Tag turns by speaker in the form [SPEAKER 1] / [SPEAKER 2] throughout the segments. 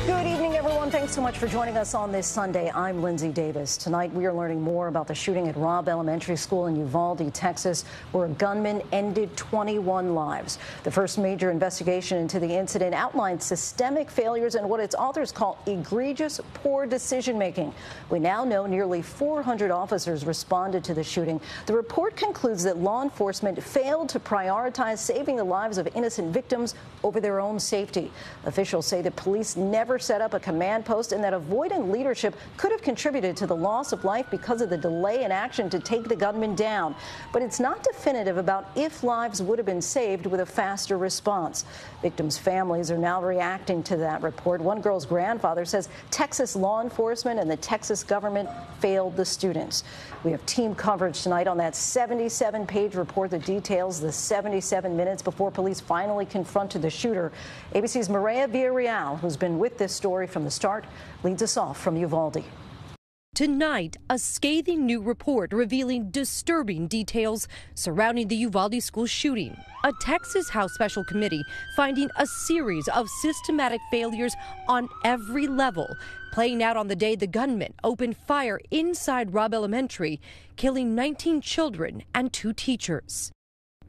[SPEAKER 1] Good evening, everyone. Thanks so much for joining us on this Sunday. I'm Lindsay Davis. Tonight, we are learning more about the shooting at Robb Elementary School in Uvalde, Texas, where a gunman ended 21 lives. The first major investigation into the incident outlined systemic failures and what its authors call egregious poor decision-making. We now know nearly 400 officers responded to the shooting. The report concludes that law enforcement failed to prioritize saving the lives of innocent victims over their own safety. Officials say that police never set up a command post and that avoidant leadership could have contributed to the loss of life because of the delay in action to take the gunman down. But it's not definitive about if lives would have been saved with a faster response. Victims' families are now reacting to that report. One girl's grandfather says Texas law enforcement and the Texas government failed the students. We have team coverage tonight on that 77-page report that details the 77 minutes before police finally confronted the shooter. ABC's 𝗦𝘂𝗶𝗯𝗲, who's been with this story from the start, leads us off from Uvalde.
[SPEAKER 2] Tonight, a scathing new report revealing disturbing details surrounding the Uvalde school shooting. A Texas House Special Committee finding a series of systematic failures on every level, playing out on the day the gunman opened fire inside Robb Elementary, killing 19 children and 2 teachers.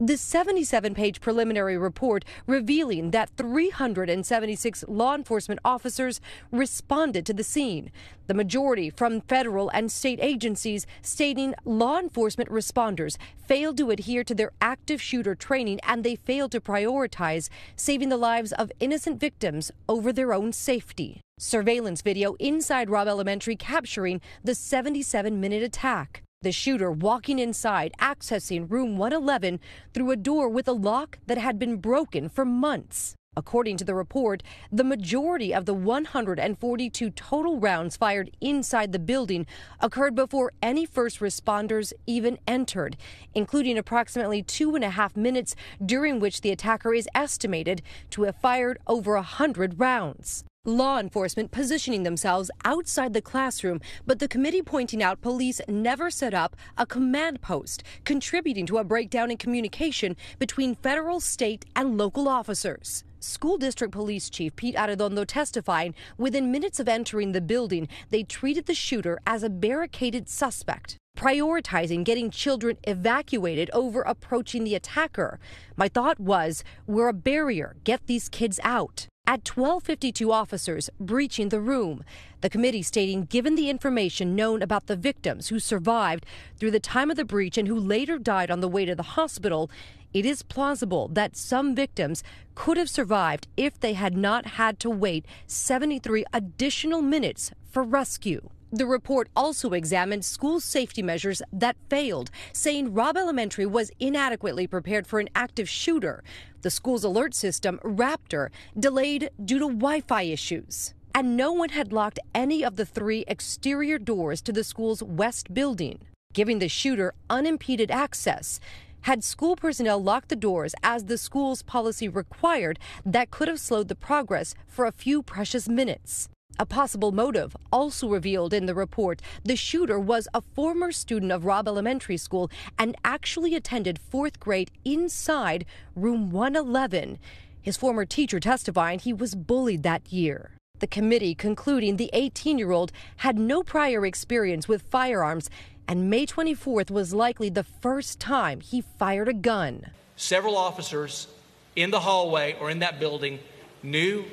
[SPEAKER 2] The 77-page preliminary report revealing that 376 law enforcement officers responded to the scene, the majority from federal and state agencies, stating law enforcement responders failed to adhere to their active shooter training and they failed to prioritize saving the lives of innocent victims over their own safety. Surveillance video inside Robb Elementary capturing the 77-minute attack. The shooter walking inside, accessing room 111 through a door with a lock that had been broken for months. According to the report, the majority of the 142 total rounds fired inside the building occurred before any first responders even entered, including approximately 2.5 minutes during which the attacker is estimated to have fired over 100 rounds. Law enforcement positioning themselves outside the classroom, but the committee pointing out police never set up a command post, contributing to a breakdown in communication between federal, state, and local officers. School District Police Chief Pete Arredondo testifying within minutes of entering the building, they treated the shooter as a barricaded suspect, prioritizing getting children evacuated over approaching the attacker. My thought was, we're a barrier, get these kids out. At 12:52, officers breaching the room. The committee stating, given the information known about the victims who survived through the time of the breach and who later died on the way to the hospital, it is plausible that some victims could have survived if they had not had to wait 73 additional minutes for rescue. The report also examined school safety measures that failed, saying Robb Elementary was inadequately prepared for an active shooter. The school's alert system, Raptor, delayed due to Wi-Fi issues. And no one had locked any of the 3 exterior doors to the school's west building, giving the shooter unimpeded access. Had school personnel locked the doors as the school's policy required, that could have slowed the progress for a few precious minutes. A possible motive also revealed in the report. The shooter was a former student of Robb Elementary School and actually attended 4th grade inside room 111. His former teacher testifying he was bullied that year. The committee concluding the 18-year-old had no prior experience with firearms, and May 24th was likely the first time he fired a gun.
[SPEAKER 3] Several officers in the hallway or in that building knew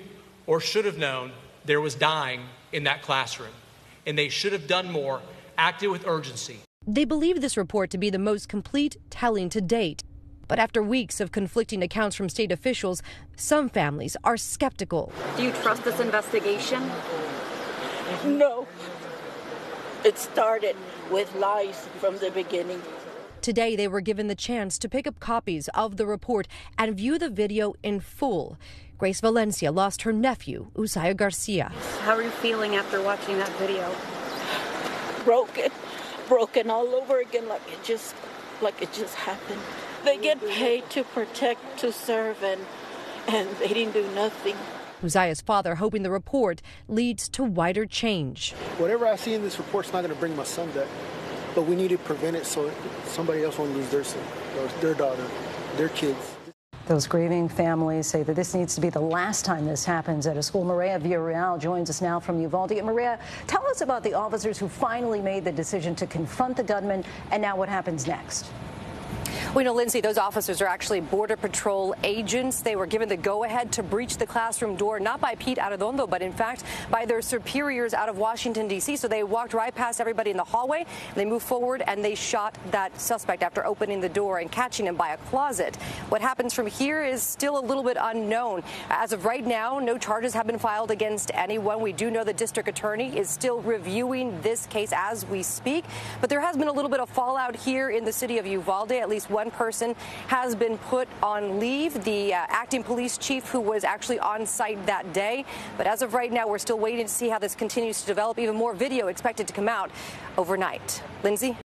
[SPEAKER 3] or should have known there was dying in that classroom, and they should have done more, acted with urgency.
[SPEAKER 2] They believe this report to be the most complete telling to date. But after weeks of conflicting accounts from state officials, some families are skeptical.
[SPEAKER 4] Do you trust this investigation?
[SPEAKER 5] No. It started with lies from the beginning.
[SPEAKER 2] Today, they were given the chance to pick up copies of the report and view the video in full. Grace Valencia lost her nephew, 𝗬𝗂𝗧 Garcia.
[SPEAKER 4] How are you feeling after watching that video?
[SPEAKER 5] Broken all over again, like it just happened. They get paid to protect, to serve, and they didn't do nothing.
[SPEAKER 2] 𝗬𝗧's father hoping the report leads to wider change.
[SPEAKER 6] Whatever I see in this report's not going to bring my son back, but we need to prevent it so somebody else won't lose their son, or their daughter, their kids.
[SPEAKER 1] Those grieving families say that this needs to be the last time this happens at a school. Maria Villarreal joins us now from Uvalde. Maria, tell us about the officers who finally made the decision to confront the gunman, and now what happens next.
[SPEAKER 2] We know, Lindsay, those officers are actually Border Patrol agents. They were given the go-ahead to breach the classroom door, not by Pete Arredondo, but in fact by their superiors out of Washington, D.C. So they walked right past everybody in the hallway. They moved forward and they shot that suspect after opening the door and catching him by a closet. What happens from here is still a little bit unknown. As of right now, no charges have been filed against anyone. We do know the district attorney is still reviewing this case as we speak. But there has been a little bit of fallout here in the city of Uvalde. At least one person has been put on leave, the acting police chief who was actually on site that day. But as of right now, we're still waiting to see how this continues to develop. Even more video expected to come out overnight. Lindsay?